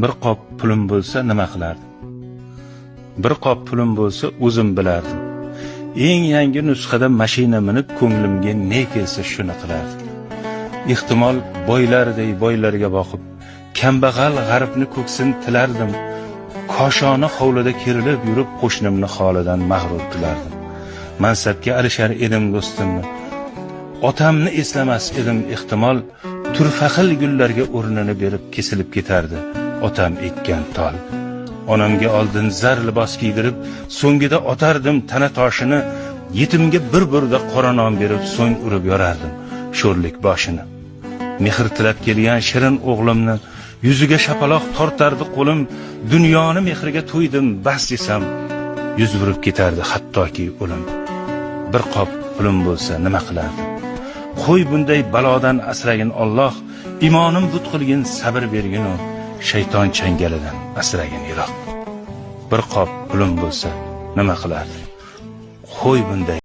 Bir qop pulim bo'lsa nima qilardim? Bir qop pulim bo'lsa o'zim bilardim. Eng yangi nusxada mashina minib ko'nglimga ne kelsa shuni qilardim. Ehtimol boylarday boylarga boqib, kambag'al g'arbni ko'ksin tilardim. Koshona hovlida kerilib yurib qo'shnimni holidan mag'rur qilardim. Mansabga alishar edim do'stimni. Otamni eslamas edim ehtimol, turfaxil gullarga o'rnini berib kesilib ketardi otam ekkan tol. Onamga oldin zar libos kiydirib, so'ngida otardim tana toshini, yetimga bir burda qora non berib so'ng urib yorardim sho'rlik boshini. Mehr tilab kelgan shirin o'g'limni yuziga shapaloq tortardi qo'lim, dunyoni mehriga to'ydim bas desam, yuz burib ketardi hattoki o'lim. Bir qop pulim bo'lsa nima qilardim? Qo'y bunday balodan asragin Alloh, imonim but qilgin sabr bergin u, shayton changalidan asragin yiroq. Bir qop pulim bo'lsa nima qilardim? Qo'y bunday